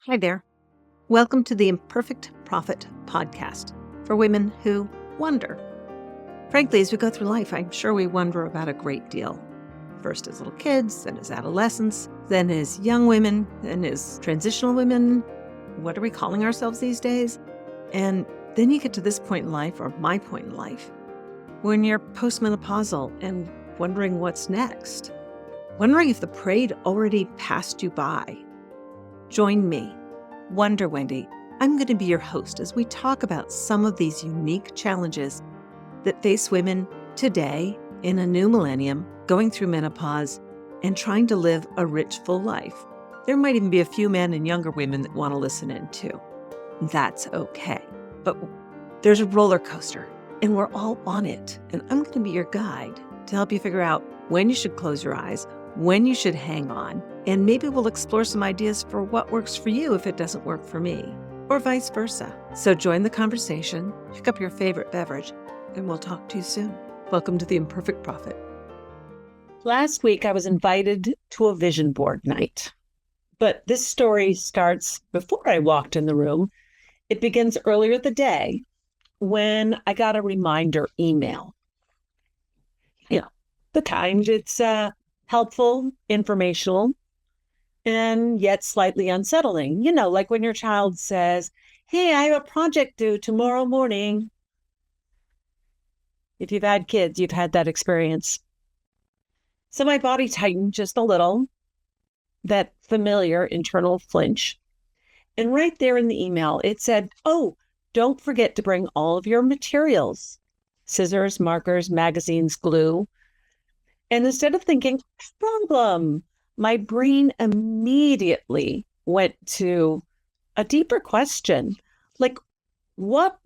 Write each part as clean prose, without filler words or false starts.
Hi there. Welcome to the Imperfect Prophet podcast for women who wonder. Frankly, as we go through life, I'm sure we wonder about a great deal. First as little kids, then as adolescents, then as young women, then as transitional women. What are we calling ourselves these days? And then you get to this point in life, or my point in life, when you're postmenopausal and wondering what's next. Wondering if the parade already passed you by. Join me, Wonder Wendy. I'm going to be your host as we talk about some of these unique challenges that face women today in a new millennium, going through menopause and trying to live a rich, full life. There might even be a few men and younger women that want to listen in too. That's okay. But there's a roller coaster and we're all on it. And I'm going to be your guide to help you figure out when you should close your eyes, when you should hang on, and maybe we'll explore some ideas for what works for you if it doesn't work for me, or vice versa. So join the conversation, pick up your favorite beverage, and we'll talk to you soon. Welcome to the Imperfect Prophet. Last week, I was invited to a vision board night, but this story starts before I walked in the room. It begins earlier the day when I got a reminder email. The kind it's helpful, informational, and yet slightly unsettling. Like when your child says, "Hey, I have a project due tomorrow morning." If you've had kids, you've had that experience. So my body tightened just a little, that familiar internal flinch. And right there in the email, it said, "Oh, don't forget to bring all of your materials, scissors, markers, magazines, glue." And instead of thinking, problem, my brain immediately went to a deeper question, like, what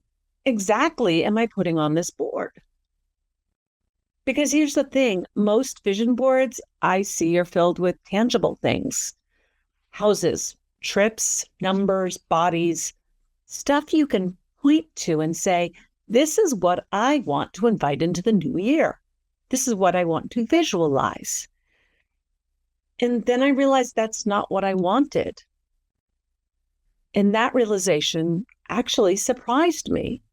exactly am I putting on this board? Because here's the thing, most vision boards I see are filled with tangible things. Houses, trips, numbers, bodies, stuff you can point to and say, this is what I want to invite into the new year. This is what I want to visualize. And then I realized that's not what I wanted. And that realization actually surprised me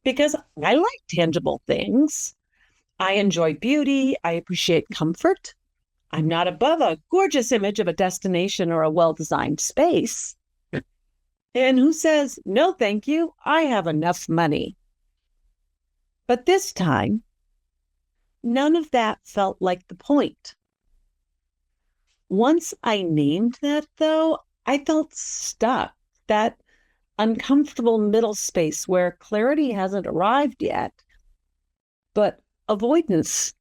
because I like tangible things. I enjoy beauty. I appreciate comfort. I'm not above a gorgeous image of a destination or a well-designed space. And who says, no, thank you, I have enough money. But this time, none of that felt like the point. Once I named that, though, I felt stuck, that uncomfortable middle space where clarity hasn't arrived yet. But avoidance,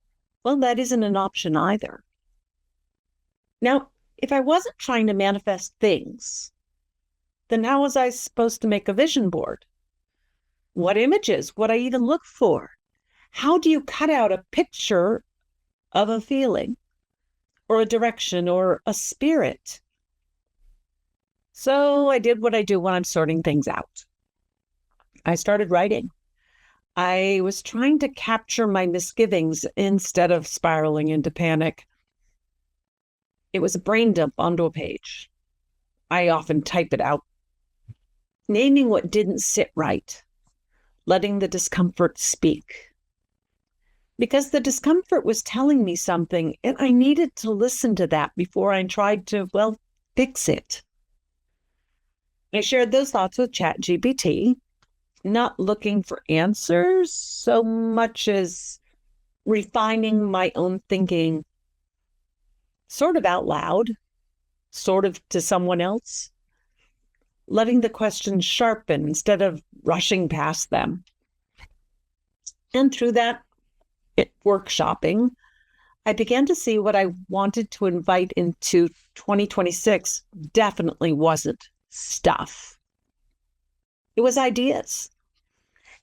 well, that isn't an option either. Now, if I wasn't trying to manifest things, then how was I supposed to make a vision board? What images would I even look for? How do you cut out a picture of a feeling or a direction or a spirit? So I did what I do when I'm sorting things out. I started writing. I was trying to capture my misgivings instead of spiraling into panic. It was a brain dump onto a page. I often type it out, naming what didn't sit right, letting the discomfort speak. Because the discomfort was telling me something, and I needed to listen to that before I tried to, fix it. I shared those thoughts with ChatGPT, not looking for answers so much as refining my own thinking, sort of out loud, sort of to someone else, letting the questions sharpen instead of rushing past them. And through that workshopping, I began to see what I wanted to invite into 2026 definitely wasn't stuff. It was ideas.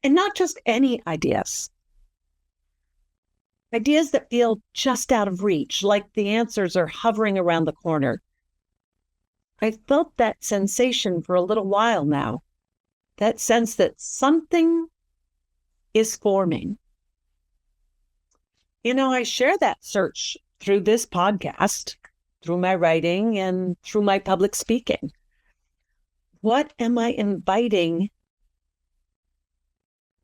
And not just any ideas. Ideas that feel just out of reach, like the answers are hovering around the corner. I felt that sensation for a little while now. That sense that something is forming. I share that search through this podcast, through my writing, and through my public speaking. What am I inviting?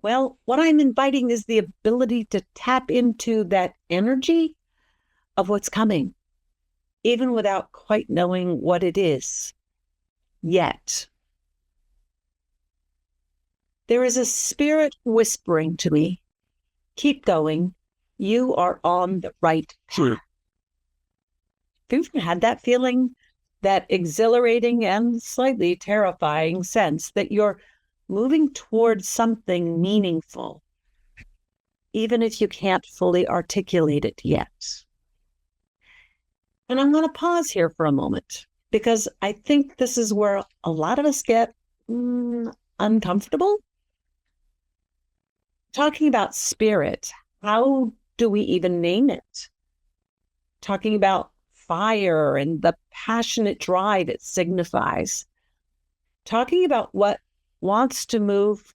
Well, what I'm inviting is the ability to tap into that energy of what's coming, even without quite knowing what it is yet. There is a spirit whispering to me, keep going. You are on the right path. Have you ever had that feeling, that exhilarating and slightly terrifying sense that you're moving towards something meaningful, even if you can't fully articulate it yet? And I'm going to pause here for a moment because I think this is where a lot of us get uncomfortable. Talking about spirit, how do we even name it? Talking about fire and the passionate drive it signifies. Talking about what wants to move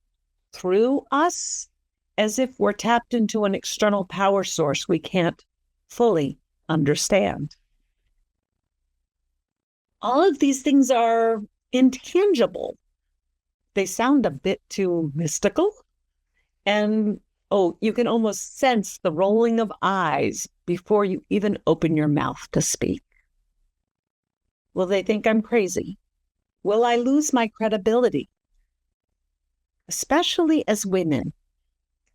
through us as if we're tapped into an external power source we can't fully understand. All of these things are intangible. They sound a bit too mystical. And you can almost sense the rolling of eyes before you even open your mouth to speak. Will they think I'm crazy? Will I lose my credibility? Especially as women,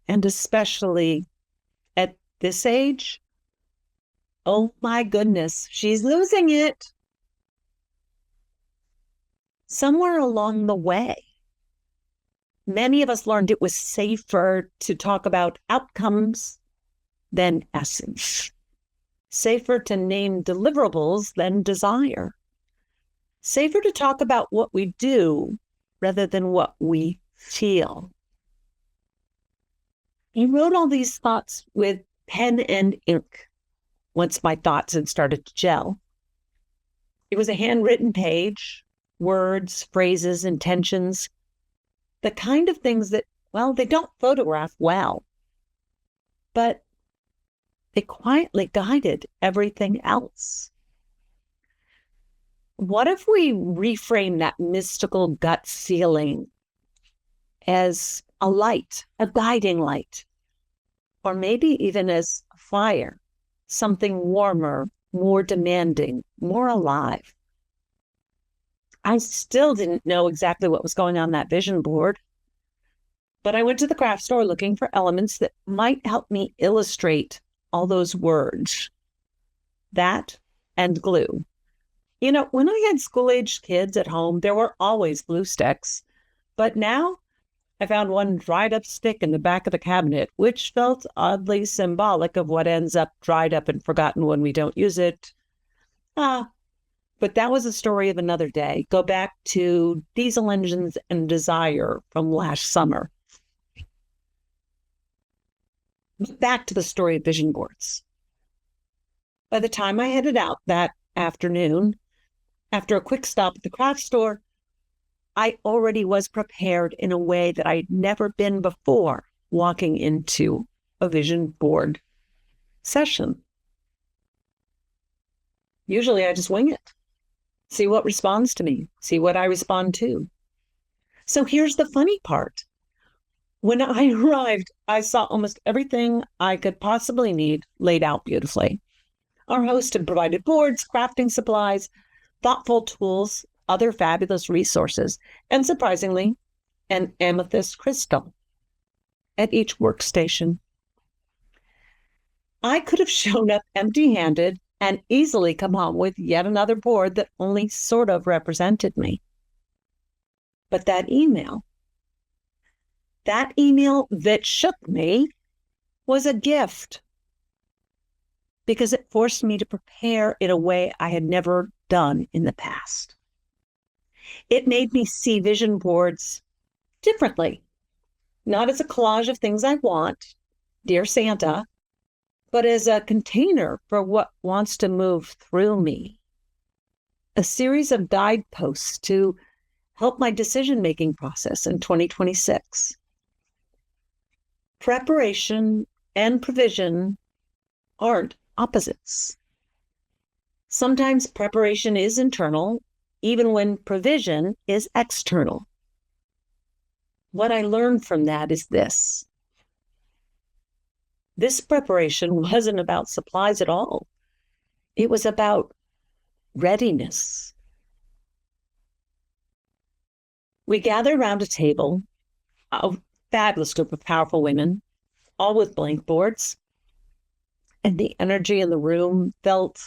and especially at this age. Oh my goodness, she's losing it. Somewhere along the way, many of us learned it was safer to talk about outcomes than essence, safer to name deliverables than desire, safer to talk about what we do rather than what we feel. I wrote all these thoughts with pen and ink once my thoughts had started to gel. It was a handwritten page, words, phrases, intentions, the kind of things that, well, they don't photograph well, but they quietly guided everything else. What if we reframe that mystical gut feeling as a light, a guiding light, or maybe even as a fire, something warmer, more demanding, more alive? I still didn't know exactly what was going on that vision board, but I went to the craft store looking for elements that might help me illustrate all those words. That and glue. You know, when I had school-aged kids at home, there were always glue sticks, but now I found one dried up stick in the back of the cabinet, which felt oddly symbolic of what ends up dried up and forgotten when we don't use it. But that was a story of another day. Go back to diesel engines and desire from last summer. Back to the story of vision boards. By the time I headed out that afternoon, after a quick stop at the craft store, I already was prepared in a way that I'd never been before walking into a vision board session. Usually I just wing it. See what responds to me, see what I respond to. So here's the funny part. When I arrived, I saw almost everything I could possibly need laid out beautifully. Our host had provided boards, crafting supplies, thoughtful tools, other fabulous resources, and surprisingly, an amethyst crystal at each workstation. I could have shown up empty-handed and easily come home with yet another board that only sort of represented me. But that email that shook me was a gift because it forced me to prepare in a way I had never done in the past. It made me see vision boards differently, not as a collage of things I want, dear Santa, but as a container for what wants to move through me. A series of guideposts to help my decision-making process in 2026. Preparation and provision aren't opposites. Sometimes preparation is internal even when provision is external. What I learned from that is this. This preparation wasn't about supplies at all. It was about readiness. We gathered around a table, a fabulous group of powerful women, all with blank boards, and the energy in the room felt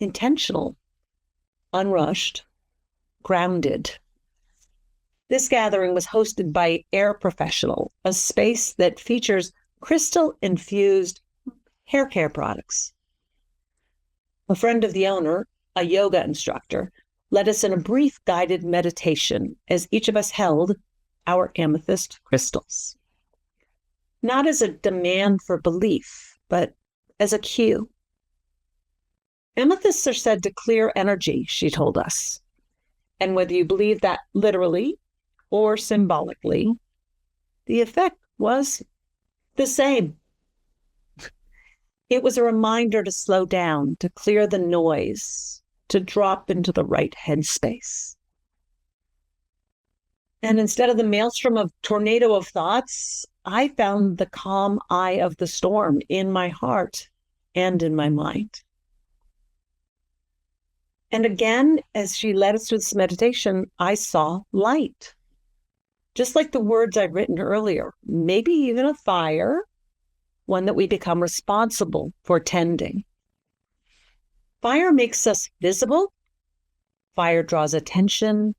intentional, unrushed, grounded. This gathering was hosted by Air Professional, a space that features crystal-infused hair care products. A friend of the owner, a yoga instructor, led us in a brief guided meditation as each of us held our amethyst crystals. Not as a demand for belief, but as a cue. Amethysts are said to clear energy, she told us. And whether you believe that literally or symbolically, the effect was the same. It was a reminder to slow down, to clear the noise, to drop into the right headspace. And instead of the maelstrom of tornado of thoughts, I found the calm eye of the storm in my heart and in my mind. And again, as she led us through this meditation, I saw light. Just like the words I'd written earlier, maybe even a fire, one that we become responsible for tending. Fire makes us visible. Fire draws attention.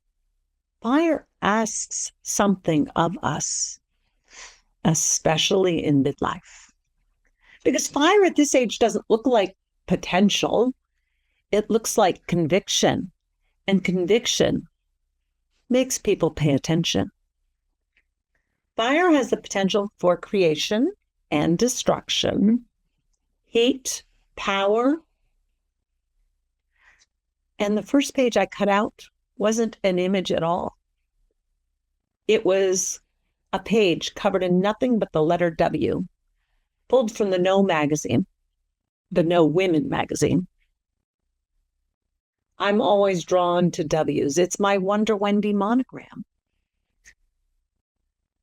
Fire asks something of us, especially in midlife. Because fire at this age doesn't look like potential. It looks like conviction. And conviction makes people pay attention. Fire has the potential for creation and destruction, heat, power. And the first page I cut out wasn't an image at all. It was a page covered in nothing but the letter W, pulled from the No magazine, the No Women magazine. I'm always drawn to W's. It's my Wonder Wendy monogram.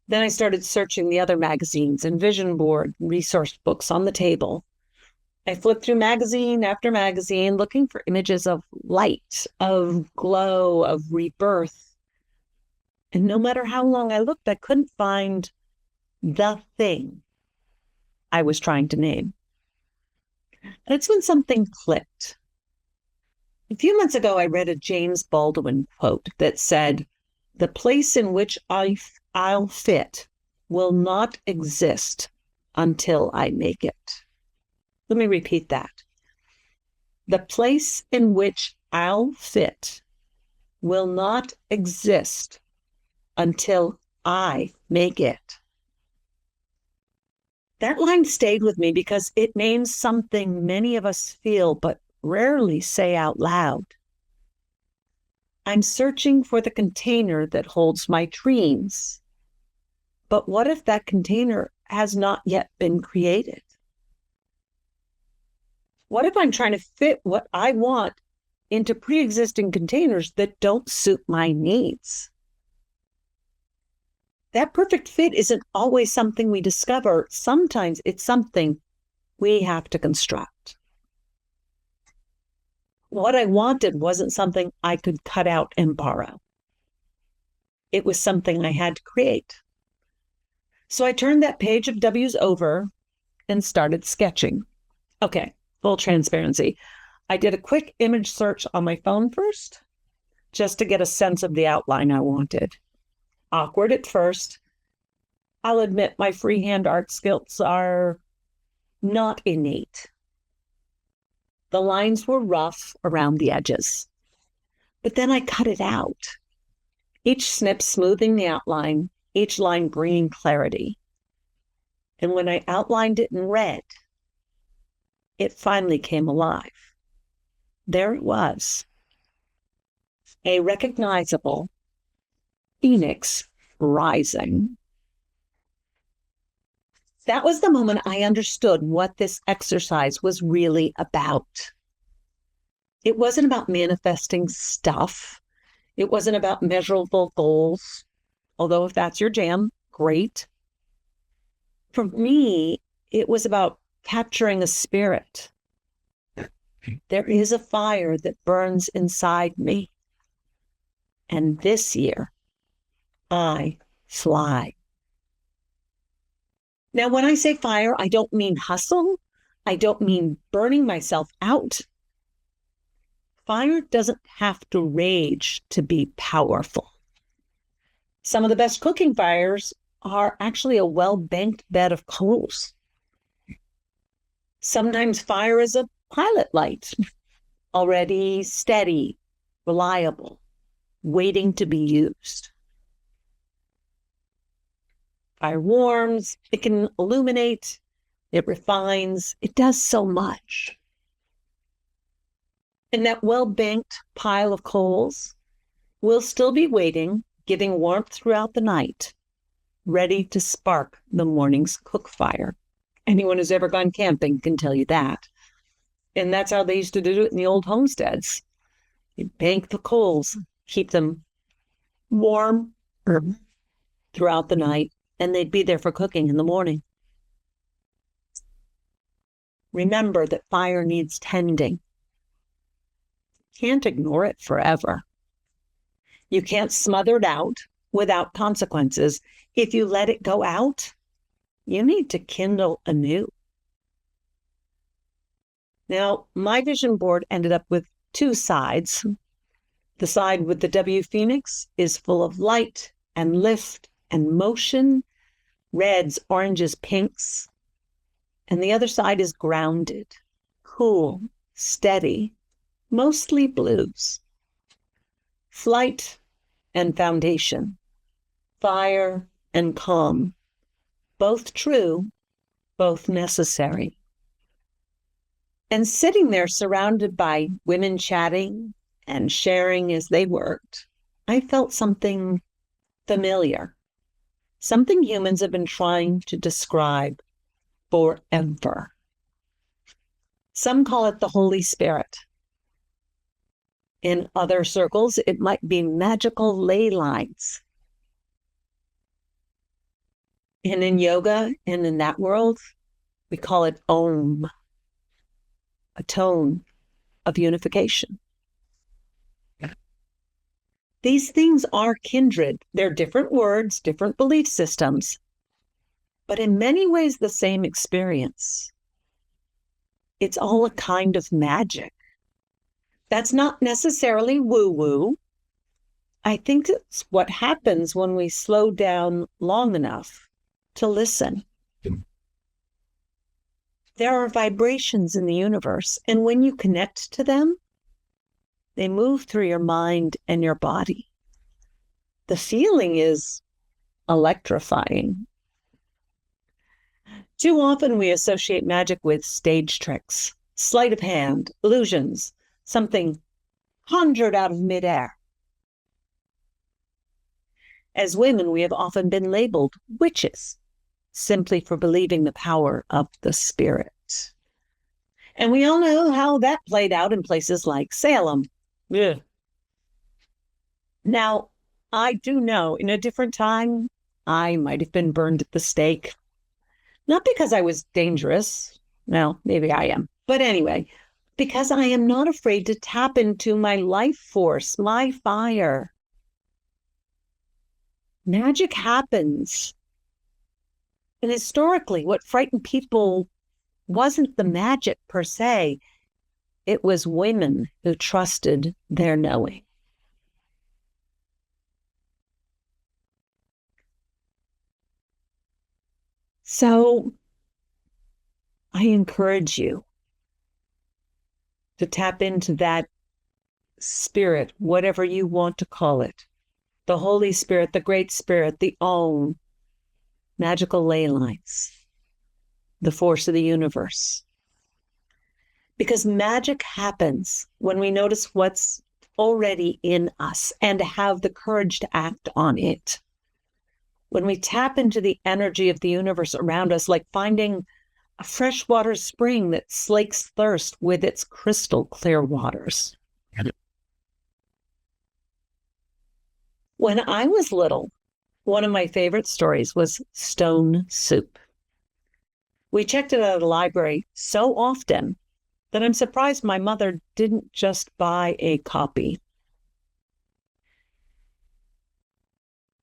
Then I started searching the other magazines and vision board and resource books on the table. I flipped through magazine after magazine, looking for images of light, of glow, of rebirth. And no matter how long I looked, I couldn't find the thing I was trying to name. That's when something clicked. A few months ago, I read a James Baldwin quote that said, "The place in which I'll fit will not exist until I make it." Let me repeat that. The place in which I'll fit will not exist until I make it. That line stayed with me because it names something many of us feel but rarely say out loud. I'm searching for the container that holds my dreams. But what if that container has not yet been created? What if I'm trying to fit what I want into pre-existing containers that don't suit my needs? That perfect fit isn't always something we discover. Sometimes it's something we have to construct. What I wanted wasn't something I could cut out and borrow. It was something I had to create. So I turned that page of W's over and started sketching. Okay, full transparency. I did a quick image search on my phone first, just to get a sense of the outline I wanted. Awkward at first. I'll admit my freehand art skills are not innate. The lines were rough around the edges. But then I cut it out. Each snip smoothing the outline, each line bringing clarity. And when I outlined it in red, it finally came alive. There it was. A recognizable phoenix rising. That was the moment I understood what this exercise was really about. It wasn't about manifesting stuff. It wasn't about measurable goals, although if that's your jam, great. For me, it was about capturing a spirit. There is a fire that burns inside me. And this year, I fly. Now, when I say fire, I don't mean hustle. I don't mean burning myself out. Fire doesn't have to rage to be powerful. Some of the best cooking fires are actually a well-banked bed of coals. Sometimes fire is a pilot light, already steady, reliable, waiting to be used. Fire warms, it can illuminate, it refines, it does so much. And that well-banked pile of coals will still be waiting, giving warmth throughout the night, ready to spark the morning's cook fire. Anyone who's ever gone camping can tell you that. And that's how they used to do it in the old homesteads. You'd bank the coals, keep them warm throughout the night, and they'd be there for cooking in the morning. Remember that fire needs tending. Can't ignore it forever. You can't smother it out without consequences. If you let it go out, you need to kindle anew. Now, my vision board ended up with two sides. The side with the W Phoenix is full of light and lift and motion, reds, oranges, pinks. And the other side is grounded, cool, steady, mostly blues. Flight and foundation, fire and calm, both true, both necessary. And sitting there surrounded by women chatting and sharing as they worked, I felt something familiar, something humans have been trying to describe forever. Some call it the Holy Spirit. In other circles, it might be magical ley lines. And in yoga and in that world, we call it Om, a tone of unification. These things are kindred. They're different words, different belief systems, but in many ways the same experience. It's all a kind of magic. That's not necessarily woo-woo. I think it's what happens when we slow down long enough to listen. There are vibrations in the universe, and when you connect to them, they move through your mind and your body. The feeling is electrifying. Too often we associate magic with stage tricks, sleight of hand, illusions, something conjured out of midair. As women, we have often been labeled witches, simply for believing the power of the spirit. And we all know how that played out in places like Salem. Ugh. Now, I do know in a different time, I might have been burned at the stake. Not because I was dangerous. Well, maybe I am. But anyway, because I am not afraid to tap into my life force, my fire. Magic happens. And historically, what frightened people wasn't the magic per se. It was women who trusted their knowing. So I encourage you to tap into that spirit, whatever you want to call it, the Holy Spirit, the Great Spirit, the Om, magical ley lines, the force of the universe. Because magic happens when we notice what's already in us and have the courage to act on it. When we tap into the energy of the universe around us, like finding a freshwater spring that slakes thirst with its crystal clear waters. When I was little, one of my favorite stories was stone soup. We checked it out at a library so often that I'm surprised my mother didn't just buy a copy.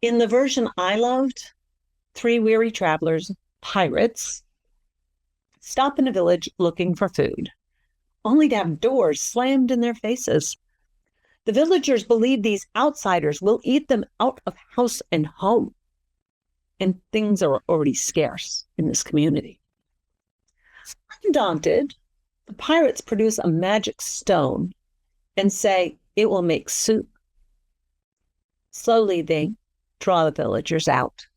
In the version I loved, three weary travelers, pirates, stop in a village looking for food, only to have doors slammed in their faces. The villagers believe these outsiders will eat them out of house and home, and things are already scarce in this community. Undaunted, the pirates produce a magic stone and say it will make soup. Slowly, they draw the villagers out.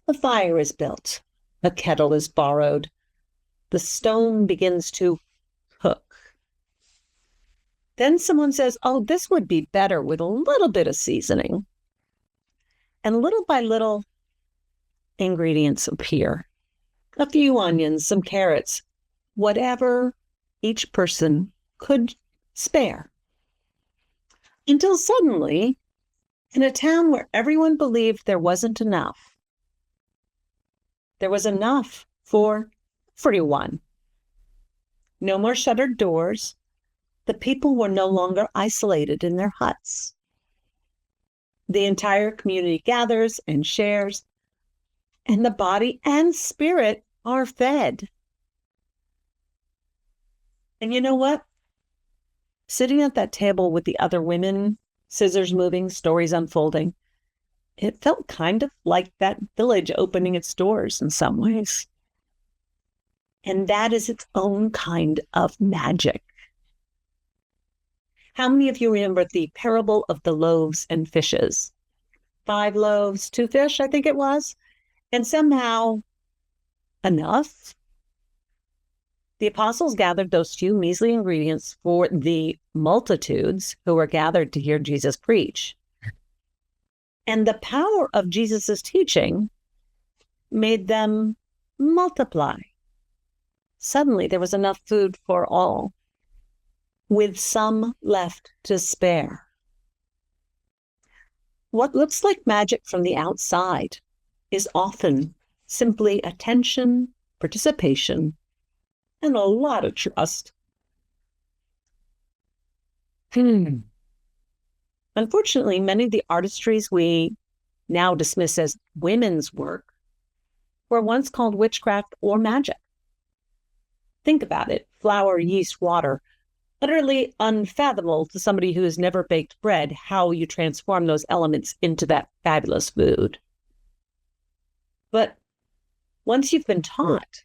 A fire is built. A kettle is borrowed. The stone begins to cook. Then someone says, oh, this would be better with a little bit of seasoning. And little by little, ingredients appear. A few onions, some carrots, whatever each person could spare. Until suddenly, in a town where everyone believed there wasn't enough, there was enough for everyone. No more shuttered doors. The people were no longer isolated in their huts. The entire community gathers and shares, and the body and spirit are fed. And you know what? Sitting at that table with the other women, scissors moving, stories unfolding, it felt kind of like that village opening its doors in some ways. And that is its own kind of magic. How many of you remember the parable of the loaves and fishes? 5 loaves, 2 fish, I think it was. And somehow enough. The apostles gathered those few measly ingredients for the multitudes who were gathered to hear Jesus preach. And the power of Jesus's teaching made them multiply. Suddenly, there was enough food for all, with some left to spare. What looks like magic from the outside is often simply attention, participation, and a lot of trust. Unfortunately, many of the artistries we now dismiss as women's work were once called witchcraft or magic. Think about it. Flour, yeast, water. Utterly unfathomable to somebody who has never baked bread how you transform those elements into that fabulous food. But once you've been taught,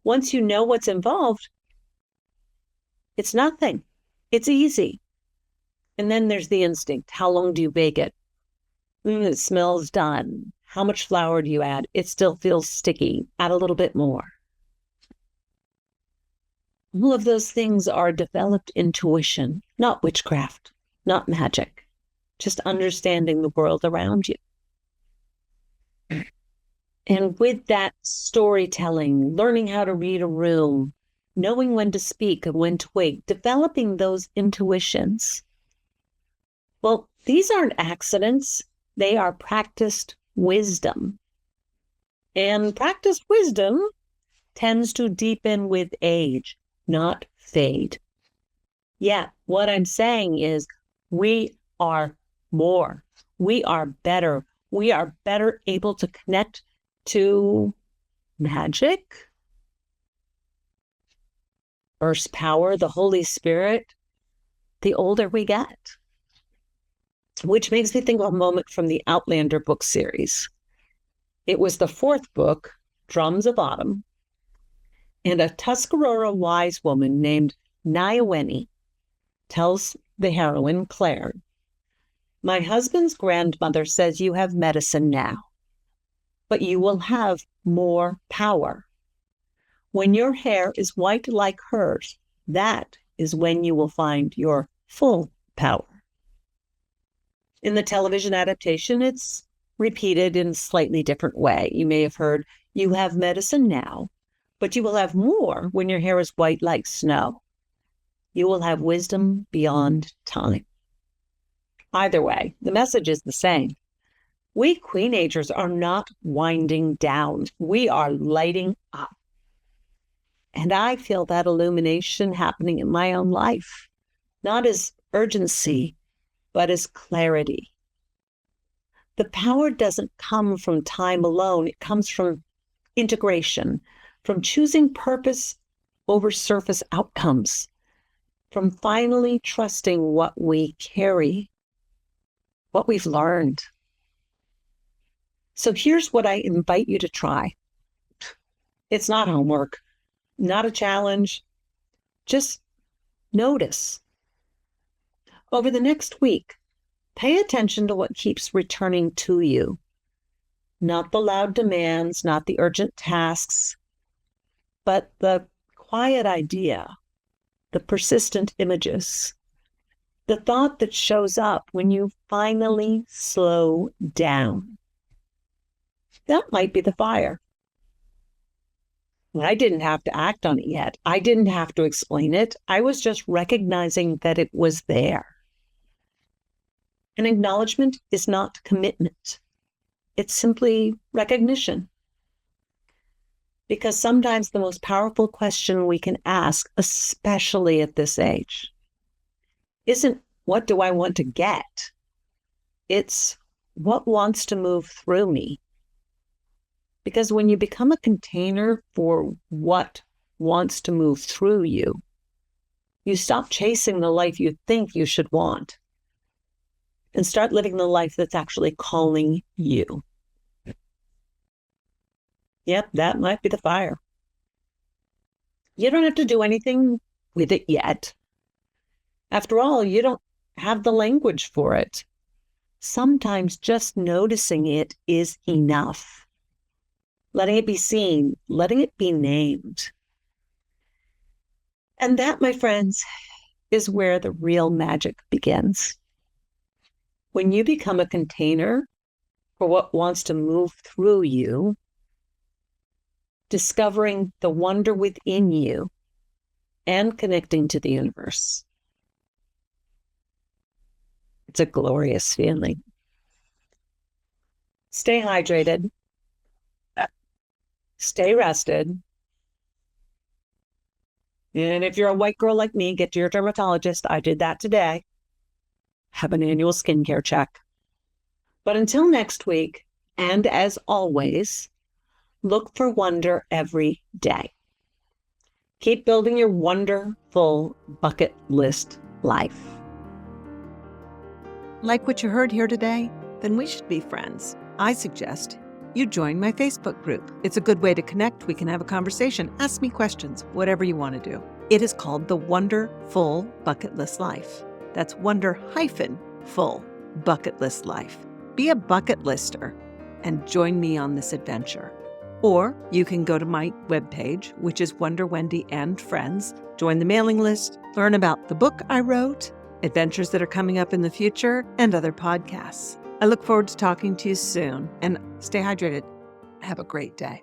once you know what's involved, it's nothing. It's easy. And then there's the instinct. How long do you bake it? It smells done. How much flour do you add? It still feels sticky. Add a little bit more. All of those things are developed intuition, not witchcraft, not magic, just understanding the world around you. And with that storytelling, learning how to read a room, knowing when to speak and when to wait, developing those intuitions. Well, these aren't accidents. They are practiced wisdom. And practiced wisdom tends to deepen with age, not fade. Yeah, what I'm saying is we are more. We are better. We are better able to connect to magic, Earth's power, the Holy Spirit, the older we get. Which makes me think of a moment from the Outlander book series. It was the 4th book, Drums of Autumn, and a Tuscarora wise woman named Wendy tells the heroine, Claire, "My husband's grandmother says you have medicine now, but you will have more power. When your hair is white like hers, that is when you will find your full power." In the television adaptation, it's repeated in a slightly different way. You may have heard, "You have medicine now, but you will have more when your hair is white like snow. You will have wisdom beyond time." Either way, the message is the same. We queenagers are not winding down. We are lighting up. And I feel that illumination happening in my own life, not as urgency, but as clarity. The power doesn't come from time alone. It comes from integration, from choosing purpose over surface outcomes, from finally trusting what we carry, what we've learned. So here's what I invite you to try. It's not homework, not a challenge. Just notice. Over the next week, pay attention to what keeps returning to you. Not the loud demands, not the urgent tasks, but the quiet idea, the persistent images, the thought that shows up when you finally slow down. That might be the fire. I didn't have to act on it yet. I didn't have to explain it. I was just recognizing that it was there. An acknowledgement is not commitment. It's simply recognition. Because sometimes the most powerful question we can ask, especially at this age, isn't what do I want to get? It's what wants to move through me. Because when you become a container for what wants to move through you, you stop chasing the life you think you should want and start living the life that's actually calling you. Yep, that might be the fire. You don't have to do anything with it yet. After all, you don't have the language for it. Sometimes just noticing it is enough. Letting it be seen, letting it be named. And that, my friends, is where the real magic begins. When you become a container for what wants to move through you, discovering the wonder within you and connecting to the universe. It's a glorious feeling. Stay hydrated. Stay rested. And if you're a white girl like me, get to your dermatologist. I did that today. Have an annual skincare check. But until next week, and as always, look for wonder every day. Keep building your wonderful bucket list life. Like what you heard here today? Then we should be friends. I suggest you join my Facebook group. It's a good way to connect. We can have a conversation. Ask me questions, whatever you want to do. It is called the Wonderful Bucket List Life. That's Wonder-Full Bucket List Life. Be a bucket lister and join me on this adventure. Or you can go to my webpage, which is Wonder Wendy and Friends. Join the mailing list, learn about the book I wrote, adventures that are coming up in the future, and other podcasts. I look forward to talking to you soon, and stay hydrated. Have a great day.